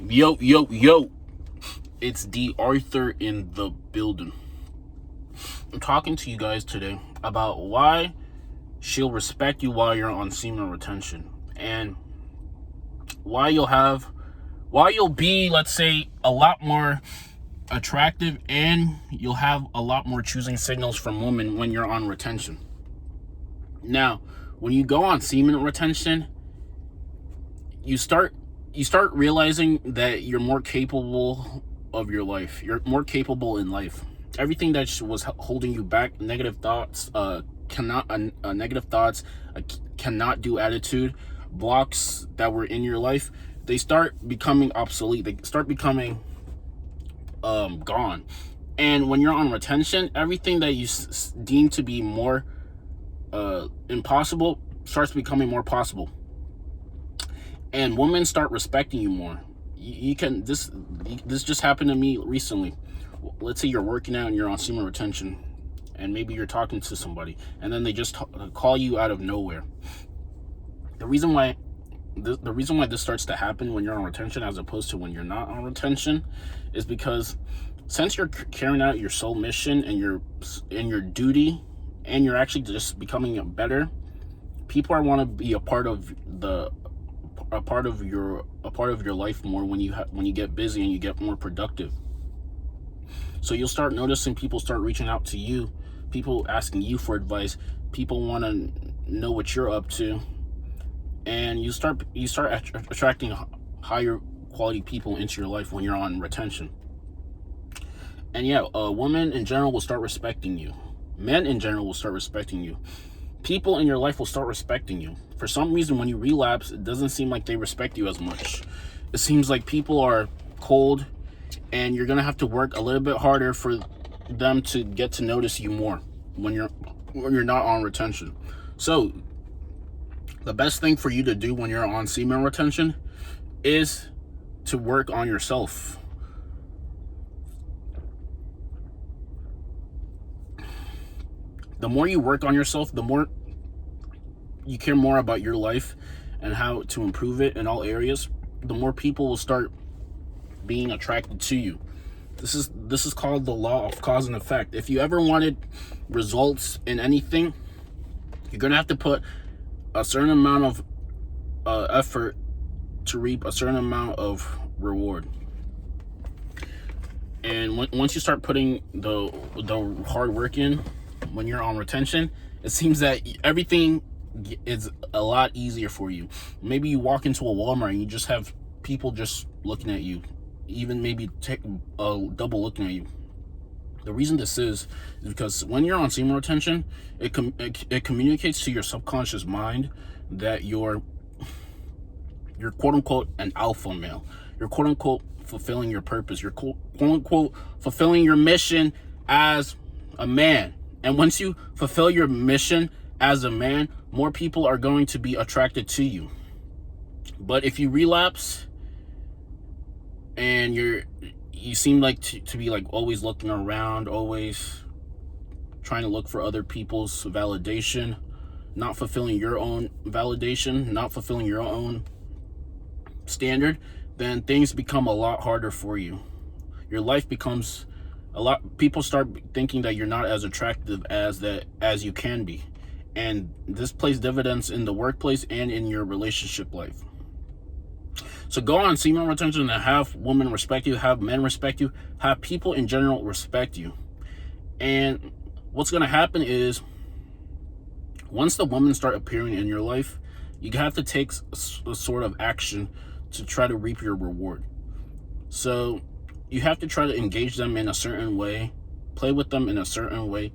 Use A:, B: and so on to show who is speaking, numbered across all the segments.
A: Yo, yo, yo. It's D.Arthur in the building. I'm talking to you guys today about why she'll respect you while you're on semen retention, and why you'll be, let's say, a lot more attractive, and you'll have a lot more choosing signals from women when you're on retention. Now, when you go on semen retention, you start realizing that you're more capable of your life. You're more capable in life. Everything that was holding you back, negative thoughts, cannot do attitude, blocks that were in your life, they start becoming obsolete. They start becoming gone. And when you're on retention, everything that you deem to be more impossible starts becoming more possible, and women start respecting you more. You can this just happened to me recently. Let's say you're working out and you're on semen retention, and maybe you're talking to somebody, and then they just call you out of nowhere. The reason why this starts to happen when you're on retention as opposed to when you're not on retention is because, since you're carrying out your soul mission and your duty, and you're actually just becoming better, people want to be a part of your life more when you get busy and you get more productive. So you'll start noticing people start reaching out to you, people asking you for advice, people want to know what you're up to, and you start attracting higher quality people into your life when you're on retention. And yeah, women in general will start respecting you. Men in general will start respecting you. People in your life will start respecting you. For some reason, when you relapse, it doesn't seem like they respect you as much. It seems like people are cold, and you're gonna have to work a little bit harder for them to get to notice you more when you're not on retention. So the best thing for you to do when you're on semen retention is to work on yourself. The more you work on yourself, the more you care more about your life and how to improve it in all areas, the more people will start being attracted to you. This is called the law of cause and effect. If you ever wanted results in anything, you're gonna have to put a certain amount of effort to reap a certain amount of reward. And once you start putting the hard work in when you're on retention, it seems that everything is a lot easier for you. Maybe you walk into a Walmart and you just have people just looking at you, even maybe double looking at you. The reason this is because when you're on semen retention, it communicates to your subconscious mind that you're quote unquote an alpha male. You're quote unquote fulfilling your purpose. You're quote unquote fulfilling your mission as a man. And once you fulfill your mission as a man, more people are going to be attracted to you. But if you relapse and you seem like to be like always looking around, always trying to look for other people's validation, not fulfilling your own validation, not fulfilling your own standard, then things become a lot harder for you. Your life becomes people start thinking that you're not as attractive as you can be, and this plays dividends in the workplace and in your relationship life. So go on semen retention and have women respect you, have men respect you, have people in general respect you. And what's going to happen is, once the women start appearing in your life, you have to take a sort of action to try to reap your reward. So you have to try to engage them in a certain way, play with them in a certain way,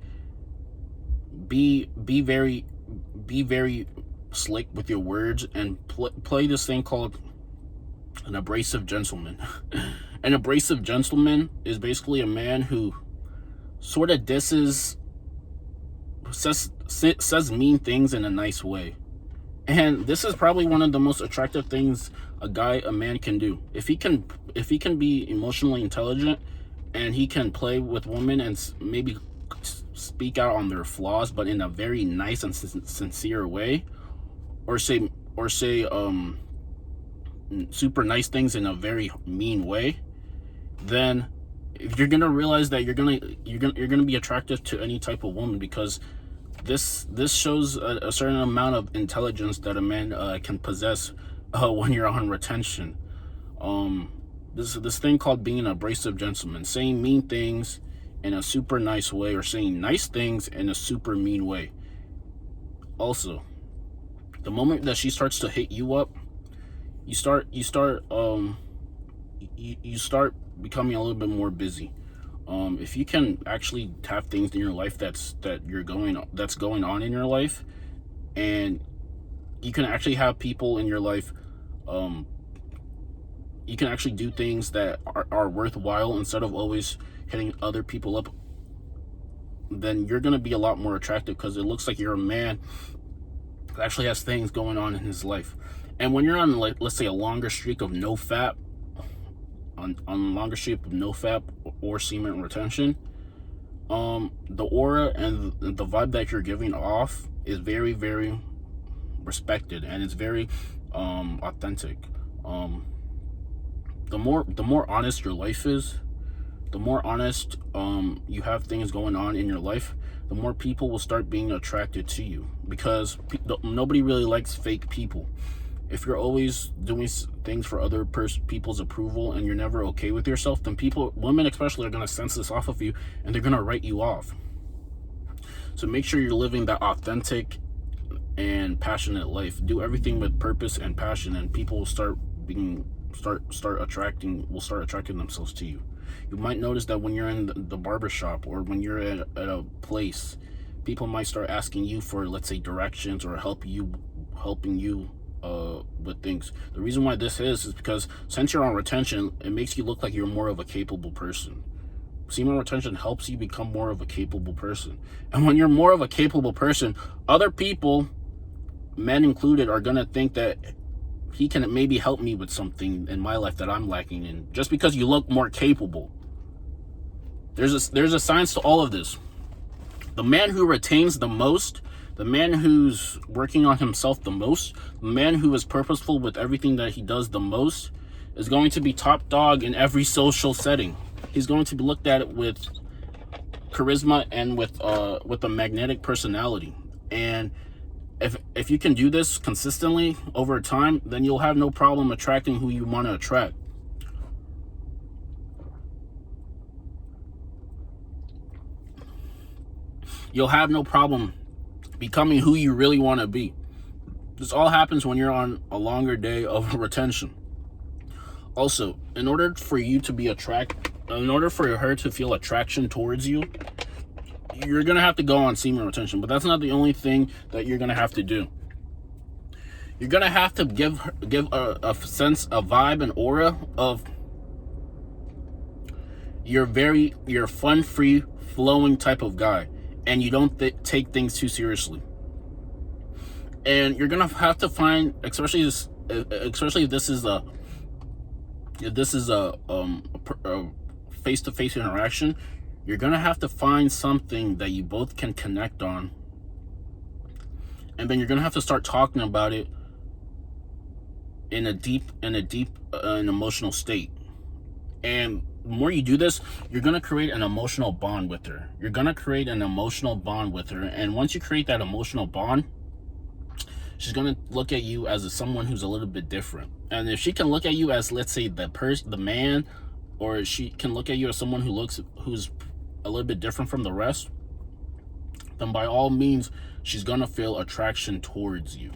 A: be very slick with your words, and play this thing called an abrasive gentleman. An abrasive gentleman is basically a man who sort of says mean things in a nice way. And this is probably one of the most attractive things a man can do. If he can be emotionally intelligent, and he can play with women and maybe speak out on their flaws, but in a very nice and sincere way, or say super nice things in a very mean way, then you're gonna realize that you're gonna be attractive to any type of woman, because this shows a certain amount of intelligence that a man can possess when you're on retention. This thing called being an abrasive gentleman, saying mean things in a super nice way, or saying nice things in a super mean way. Also, the moment that she starts to hit you up, you start becoming a little bit more busy. If you can actually have things in your life that's going on in your life, and you can actually have people in your life, you can actually do things that are worthwhile instead of always hitting other people up, then you're going to be a lot more attractive, because it looks like you're a man that actually has things going on in his life. And when you're on, like, let's say a longer streak of no fap, on longer streak of no fap or semen retention, the aura and the vibe that you're giving off is very, very respected, and it's very authentic. The more honest your life is, the more honest you have things going on in your life, the more people will start being attracted to you, because nobody really likes fake people. If you're always doing things for other people's approval and you're never okay with yourself, then women especially, are going to sense this off of you, and they're going to write you off. So make sure you're living that authentic and passionate life. Do everything with purpose and passion, and people will start attracting themselves to you. You might notice that when you're in the barbershop, or when you're at a place, people might start asking you for, let's say, directions, or helping you with things. The reason why this is because since you're on retention, it makes you look like you're more of a capable person. Semen retention helps you become more of a capable person. And when you're more of a capable person, other people, men included, are going to think that he can maybe help me with something in my life that I'm lacking in, just because you look more capable. There's a science to all of this. The man who retains the most, the man who's working on himself the most, the man who is purposeful with everything that he does the most, is going to be top dog in every social setting. He's going to be looked at with charisma and with a magnetic personality. And if you can do this consistently over time, then you'll have no problem attracting who you want to attract. You'll have no problem becoming who you really want to be. This all happens when you're on a longer day of retention. Also, in order for her to feel attraction towards you, you're going to have to go on semen retention. But that's not the only thing that you're going to have to do. You're going to have to give a sense, a vibe, an aura of you're fun, free, flowing type of guy, and you don't take things too seriously. And you're going to have to find, especially if this is a face-to-face interaction, you're going to have to find something that you both can connect on. And then you're going to have to start talking about it in a deep emotional state. And the more you do this, you're going to create an emotional bond with her. And once you create that emotional bond, she's going to look at you as someone who's a little bit different. And if she can look at you as, let's say, the man, or she can look at you as someone who's a little bit different from the rest, then by all means, she's going to feel attraction towards you.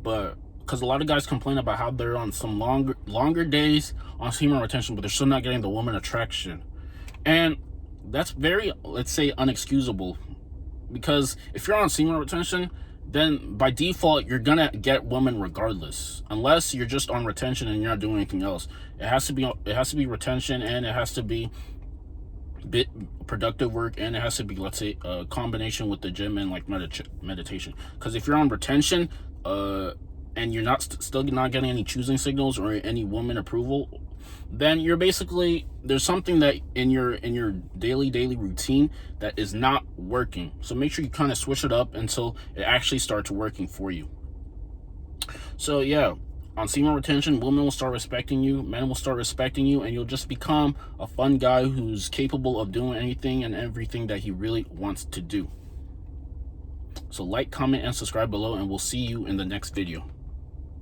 A: But because a lot of guys complain about how they're on some longer days on semen retention, but they're still not getting the woman attraction. And that's very, let's say, unexcusable. Because if you're on semen retention, then by default, you're gonna get women regardless, unless you're just on retention and you're not doing anything else. It has to be retention, and it has to be productive work, and it has to be, let's say, a combination with the gym and like meditation. Because if you're on retention, and you're still not getting any choosing signals or any woman approval, then you're basically, there's something that in your daily routine that is not working. So make sure you kind of switch it up until it actually starts working for you. So yeah, on semen retention, women will start respecting you, men will start respecting you, and you'll just become a fun guy who's capable of doing anything and everything that he really wants to do. So like, comment, and subscribe below, and we'll see you in the next video.